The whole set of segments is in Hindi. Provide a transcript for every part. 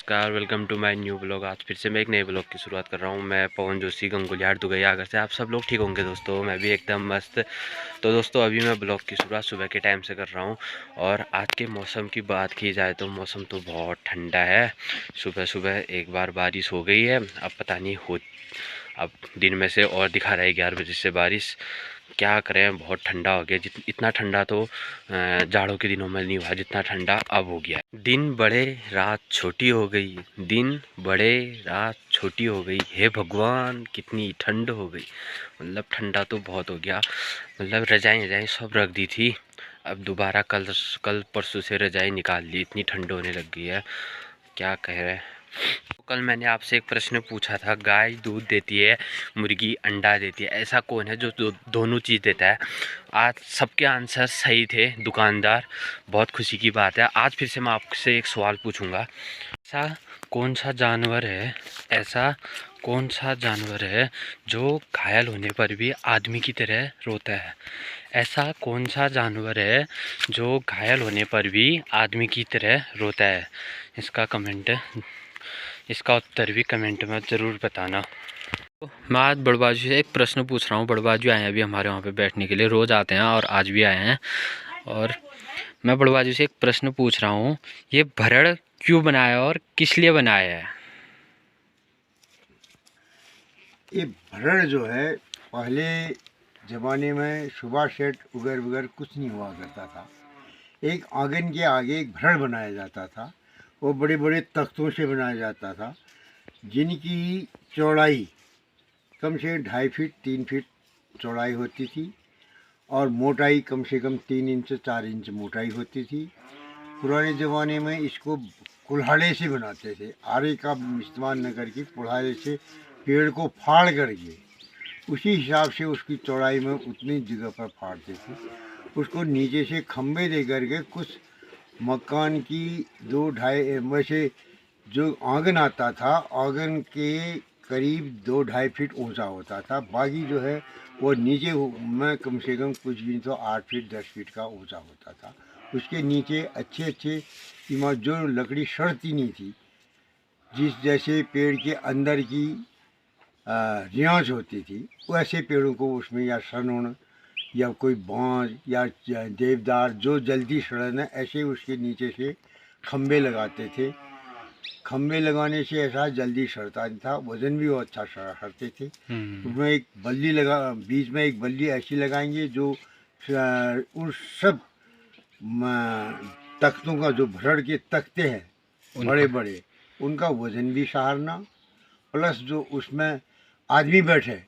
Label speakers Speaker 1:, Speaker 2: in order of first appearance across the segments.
Speaker 1: नमस्कार, welcome to my new blog. आज फिर से मैं एक नए ब्लॉग की शुरुआत कर रहा हूँ। मैं पवन जोशी गंगोलियार दुगैया आगर से। आप सब लोग ठीक होंगे दोस्तों, मैं भी एकदम मस्त। तो दोस्तों अभी मैं ब्लॉग की शुरुआत सुबह के टाइम से कर रहा हूँ। और आज के मौसम की बात की जाए तो मौसम तो बहुत ठंडा है। सुबह सुबह एक बार बारिश हो गई है, अब पता नहीं हो, अब दिन में से और दिखा रहा है 11 बजे से बारिश। क्या करें, बहुत ठंडा हो गया। इतना ठंडा तो जाड़ों के दिनों में नहीं हुआ जितना ठंडा अब हो गया। दिन बड़े रात छोटी हो गई, दिन बड़े रात छोटी हो गई, हे भगवान कितनी ठंड हो गई। मतलब ठंडा तो बहुत हो गया। मतलब रजाई सब रख दी थी, अब दोबारा कल परसों से रजाई निकाल ली, इतनी ठंड होने लग गई है। क्या कह रहे हैं। तो कल मैंने आपसे एक प्रश्न पूछा था, गाय दूध देती है, मुर्गी अंडा देती है, ऐसा कौन है जो दोनों चीज़ देता है। आज सबके आंसर सही थे दुकानदार, बहुत खुशी की बात है। आज फिर से मैं आपसे एक सवाल पूछूंगा, ऐसा कौन सा जानवर है, ऐसा कौन सा जानवर है जो घायल होने पर भी आदमी की तरह रोता है। ऐसा कौन सा जानवर है जो घायल होने पर भी आदमी की तरह रोता है। इसका उत्तर भी कमेंट में ज़रूर बताना। तो मैं आज बड़बाजू से एक प्रश्न पूछ रहा हूँ। बड़बाजू आए हैं अभी हमारे वहाँ पे बैठने के लिए, रोज़ आते हैं और आज भी आए हैं। और मैं बड़बाजू से एक प्रश्न पूछ रहा हूँ, ये भरड़ क्यों बनाया और किस लिए बनाया है।
Speaker 2: ये भरड़ जो है, पहले ज़माने में सुबह सेट उगर वगैरह कुछ नहीं हुआ करता था। एक आंगन के आगे एक भरड़ बनाया जाता था। वो बड़े बड़े तख्तों से बनाया जाता था, जिनकी चौड़ाई कम से 2.5 फीट 3 फीट चौड़ाई होती थी और मोटाई कम से कम 3 इंच 4 इंच मोटाई होती थी। पुराने ज़माने में इसको कुल्हाड़े से बनाते थे, आरे का इस्तेमाल न करके कुल्हाड़े से पेड़ को फाड़ करके उसी हिसाब से उसकी चौड़ाई में उतनी जगह पर फाड़ते थे। उसको नीचे से खम्भे दे करके कुछ मकान की 2-2.5 वैसे जो आंगन आता था, आंगन के करीब 2-2.5 फीट ऊंचा होता था। बाकी जो है वो नीचे में कम से कम कुछ भी तो 8 फीट 10 फीट का ऊंचा होता था। उसके नीचे अच्छे अच्छे इमारत जो लकड़ी सड़ती नहीं थी, जिस जैसे पेड़ के अंदर की रियाज होती थी, वैसे पेड़ों को उसमें या सनउन या कोई बांज या देवदार जो जल्दी सड़न है, ऐसे उसके नीचे से खम्भे लगाते थे। खम्भे लगाने से ऐसा जल्दी सड़ता नहीं था, वज़न भी वो अच्छा सड़ते थे। उसमें एक बल्ली लगा, बीच में एक बल्ली ऐसी लगाएंगे जो उन सब तख्तों का, जो भरड़ के तख्ते हैं बड़े बड़े, उनका वज़न भी सहारना, प्लस जो उसमें आदमी बैठे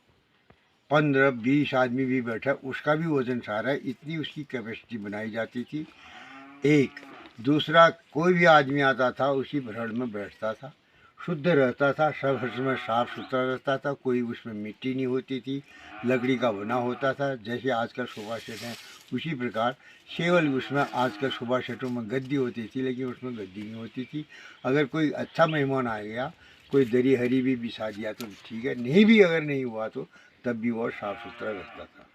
Speaker 2: 15-20 आदमी भी बैठा, उसका भी वज़न सहारा है। इतनी उसकी कैपेसिटी बनाई जाती थी। एक दूसरा, कोई भी आदमी आता था उसी भरड़ में बैठता था, शुद्ध रहता था, सब उसमें साफ सुथरा रहता था, कोई उसमें मिट्टी नहीं होती थी, लकड़ी का बना होता था। जैसे आजकल सोफा सेट हैं उसी प्रकार केवल उसमें आजकल सोफा सेटों में गद्दी होती थी, लेकिन उसमें गद्दी नहीं होती थी। अगर कोई अच्छा मेहमान आ गया, कोई दरी हरी भी बिछा दिया तो ठीक है, नहीं भी अगर नहीं हुआ तो तब भी वो साफ़ सुथरा रहता था।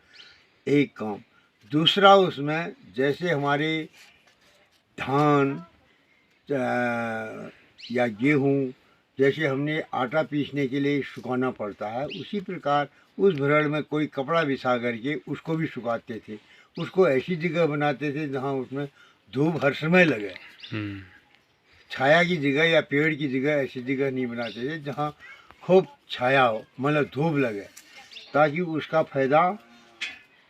Speaker 2: एक काम। दूसरा, उसमें जैसे हमारे धान या गेहूँ, जैसे हमने आटा पीसने के लिए सुखाना पड़ता है, उसी प्रकार उस भरड़ में कोई कपड़ा बिछा करके उसको भी सुखाते थे। उसको ऐसी जगह बनाते थे जहाँ उसमें धूप हर समय लगे। छाया की जगह या पेड़ की जगह ऐसी जगह नहीं बनाते थे जहाँ खूब छाया हो, मतलब धूप लगे, ताकि उसका फ़ायदा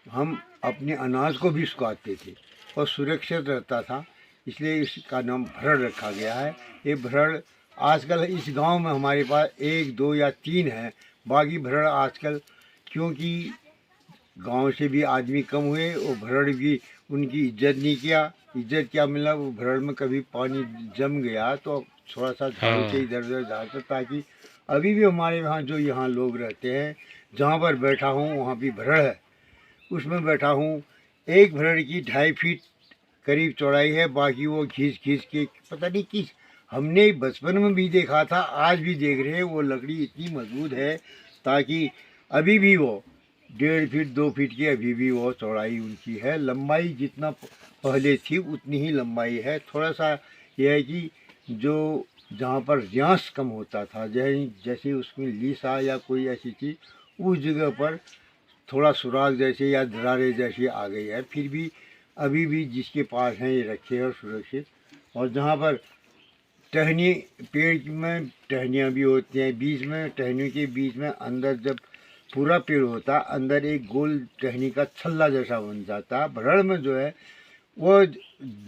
Speaker 2: हम अपने अनाज को भी सुखाते थे और सुरक्षित रहता था। इसलिए इसका नाम भरड़ रखा गया है। ये भरड़ आजकल इस गांव में हमारे पास 1 2 या 3 है। बाकी भरड़ आजकल, क्योंकि गांव से भी आदमी कम हुए, वो भरड़ भी उनकी इज्जत नहीं किया। इज्जत क्या मिला, वो भरड़ में कभी पानी जम गया तो थोड़ा सा झाड़ू से इधर उधर झाड़ता, ताकि अभी भी हमारे यहाँ जो यहाँ लोग रहते हैं, जहाँ पर बैठा हूँ वहाँ भी भरड़ है, उसमें बैठा हूँ। एक भरड़ की 2.5 फीट करीब चौड़ाई है, बाकी वो घिस घिस के पता नहीं किस, हमने बचपन में भी देखा था, आज भी देख रहे हैं, वो लकड़ी इतनी मजबूत है ताकि अभी भी वो 1.5 फीट 2 फीट की अभी भी वो चौड़ाई उनकी है। लंबाई जितना पहले थी उतनी ही लंबाई है। थोड़ा सा यह है कि जो जहाँ पर ज्यांस कम होता था, जैसे उसमें लीसा या कोई ऐसी चीज़, उस जगह पर थोड़ा सुराग जैसे या दरारे जैसी आ गई है। फिर भी अभी भी जिसके पास है ये रखे और सुरक्षित। और जहाँ पर टहनी, पेड़ में टहनियाँ भी होती हैं, बीच में टहनियों के बीच में अंदर जब पूरा पेड़ होता, अंदर एक गोल टहनी का छल्ला जैसा बन जाता। भरड़ में जो है वो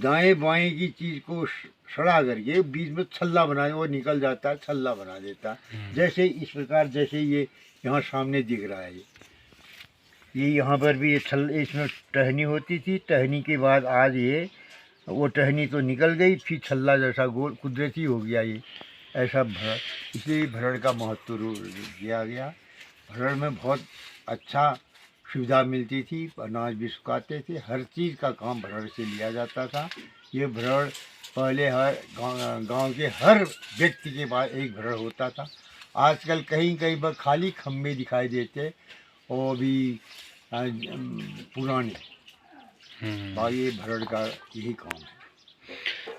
Speaker 2: दाएं बाएं की चीज़ को सड़ा करके बीच में छल्ला बना, वो निकल जाता है, छल्ला बना देता। जैसे इस प्रकार जैसे ये यहाँ सामने दिख रहा है, ये यहाँ पर भी ये इसमें टहनी होती थी। टहनी के बाद आज ये वो टहनी तो निकल गई, फिर छल्ला जैसा गोल कुदरती हो गया ये ऐसा भरड़। इसलिए भरड़ का महत्व दिया गया। भरड़ में बहुत अच्छा सुविधा मिलती थी, अनाज भी सुखाते थे, हर चीज़ का काम भरड़ से लिया जाता था। ये भरड़ पहले हर गांव के हर व्यक्ति के पास एक भरड़ होता था। आजकल कहीं कहीं पर खाली खम्भे दिखाई देते, और भी पुराने। ये भरड़ का यही काम है।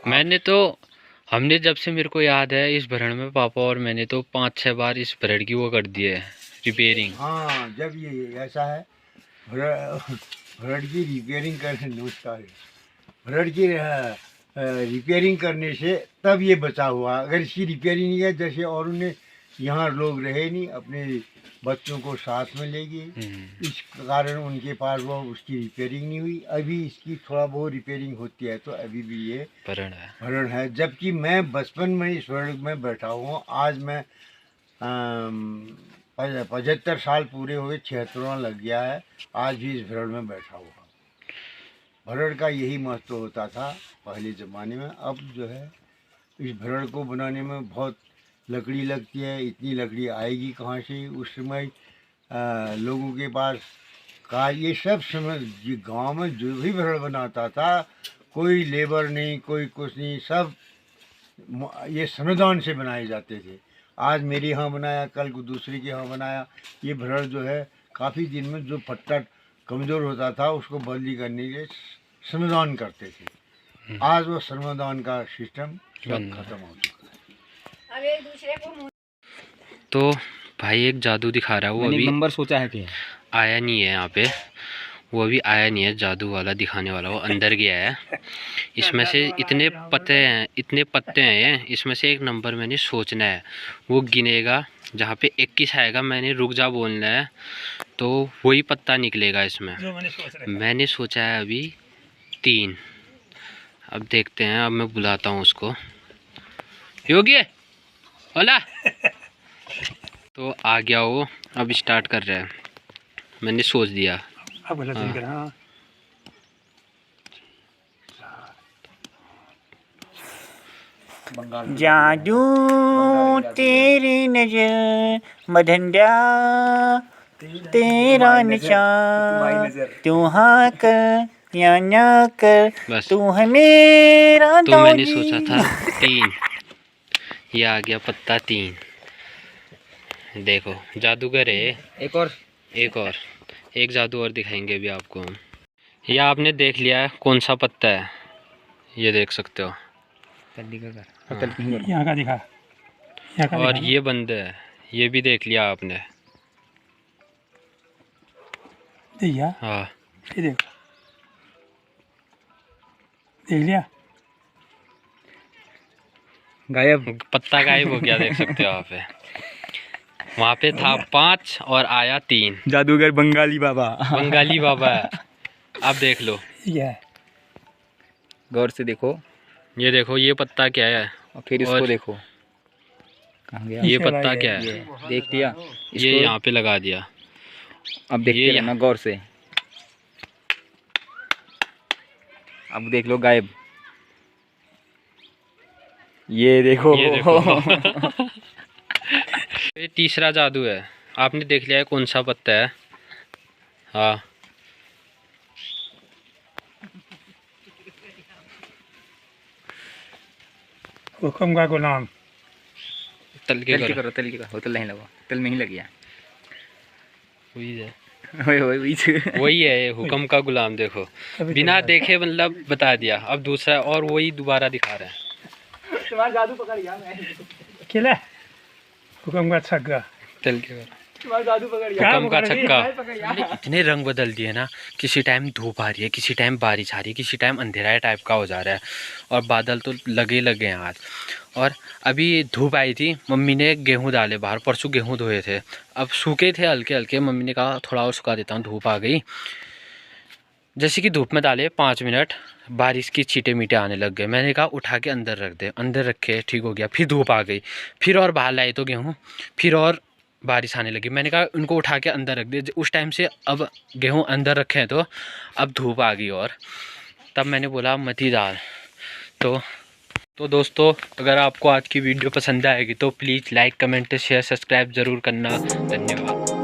Speaker 3: मैंने तो हमने जब से मेरे को याद है इस भरण में पापा और मैंने तो 5-6 बार इस भरण की वो कर दी है, रिपेयरिंग।
Speaker 2: हाँ, जब ये ऐसा है भरड़ की रिपेयरिंग करने, नमस्कार, भरड़ की रिपेयरिंग करने से तब ये बचा हुआ। अगर इसकी रिपेयरिंग नहीं है, जैसे और उन्हें यहाँ लोग रहे नहीं, अपने बच्चों को साथ में ले गए, इस कारण उनके पास वो उसकी रिपेयरिंग नहीं हुई। अभी इसकी थोड़ा बहुत रिपेयरिंग होती है, तो अभी भी ये भरण है। जबकि मैं बचपन में इस भरण में बैठा हूँ। आज मैं 75 साल पूरे हुए, 76वां लग गया है, आज भी इस भरण में बैठा हुआ। भरण का यही महत्व होता था पहले ज़माने में। अब जो है इस भरण को बनाने में बहुत लकड़ी लगती है, इतनी लकड़ी आएगी कहाँ से? उस समय लोगों के पास का ये सब समय गांव में जो भी भरण बनाता था, कोई लेबर नहीं, कोई कुछ नहीं, सब ये श्रमदान से बनाए जाते थे। आज मेरे यहाँ बनाया, कल को दूसरे के यहाँ बनाया। ये भरण जो है काफ़ी दिन में जो पट्टा कमज़ोर होता था उसको बदली करने के लिए श्रमदान करते थे। आज वो श्रमदान का सिस्टम खत्म हो चुका है।
Speaker 4: अब एक दूसरे को
Speaker 1: तो भाई एक जादू दिखा रहा है, वो अभी
Speaker 3: नंबर सोचा है कि
Speaker 1: आया नहीं है यहाँ पे, वो अभी आया नहीं है जादू वाला दिखाने वाला, वो अंदर गया है। इसमें से इतने पत्ते हैं, इसमें से एक नंबर मैंने सोचना है, वो गिनेगा, जहाँ पे 21 आएगा मैंने रुक जा बोलना है, तो वही पत्ता निकलेगा इसमें। मैंने सोचा है अभी 3। अब देखते हैं, अब मैं बुलाता हूँ उसको। योगी ओला तो आ गया वो, अब स्टार्ट कर रहा है। मैंने सोच दिया। हाँ।
Speaker 5: जादू तेरी नजर, मधंडा तेरा निशान, तू हाँ कर या ना कर,
Speaker 1: बस
Speaker 5: तू है मेरा
Speaker 1: तो मैंने सोचा था 3, ये आ गया पत्ता 3। देखो जादूगर है। एक जादू और दिखाएंगे अभी आपको हम। ये आपने देख लिया है कौन सा पत्ता है, ये देख सकते हो।
Speaker 3: यहाँ का दिखा,
Speaker 1: और ये बंद है, ये भी देख लिया आपने। हाँ
Speaker 3: देख लिया, गायब,
Speaker 1: पत्ता गायब हो गया, देख सकते हो आप। वहाँ पे था 5 और आया 3।
Speaker 3: जादूगर बंगाली बाबा
Speaker 1: है। अब देख लो,
Speaker 3: गौर से देखो,
Speaker 1: ये देखो ये पत्ता क्या है,
Speaker 3: और फिर इसको देखो कहाँ गया।
Speaker 1: ये पत्ता क्या है,
Speaker 3: देख लिया,
Speaker 1: ये यहाँ पे लगा दिया।
Speaker 3: अब देखते रहना गौर से। अब देख लो गायब, ये देखो,
Speaker 1: ये तीसरा जादू है, आपने देख लिया है कौन सा पत्ता है। हाँ
Speaker 3: हुक्म का गुलाम,
Speaker 1: तल के करो।
Speaker 3: तल के होटल नहीं लगा, तल में ही लग गया।
Speaker 1: वही है,
Speaker 3: वही
Speaker 1: है ये हुक्म का गुलाम। देखो बिना देखे मतलब बता दिया। अब दूसरा और वही दोबारा दिखा रहे हैं।
Speaker 6: तुम्हारा जादू पकड़ गया मैं अकेला हुक्म का छक्का
Speaker 3: चल के
Speaker 6: तुम्हारा जादू पकड़ गया
Speaker 3: हुक्म का छक्का। इतने रंग बदल दिए ना, किसी टाइम धूप आ रही है, किसी टाइम बारिश आ रही है, किसी टाइम अंधेरा टाइप का हो जा रहा है और बादल तो लगे लगे हैं आज। और अभी धूप आई थी, मम्मी ने गेहूं डाले बाहर, परसों गेहूं धोए थे, अब सूखे थे हल्के हल्के, मम्मी ने कहा थोड़ा और सुखा देता हूँ, धूप आ गई। जैसे कि धूप में डाले 5 मिनट बारिश की छींटे मीटे आने लग गए। मैंने कहा उठा के अंदर रख दे, अंदर रखे, ठीक हो गया। फिर धूप आ गई, फिर और बाहर लाए तो गेहूँ, फिर और बारिश आने लगी। मैंने कहा उनको उठा के अंदर रख दे। उस टाइम से अब गेहूँ अंदर रखे हैं तो अब धूप आ गई, और तब मैंने बोला मत ही डाल। तो दोस्तों, अगर आपको आज की वीडियो पसंद आएगी तो please like, comment, share, subscribe ज़रूर करना। धन्यवाद।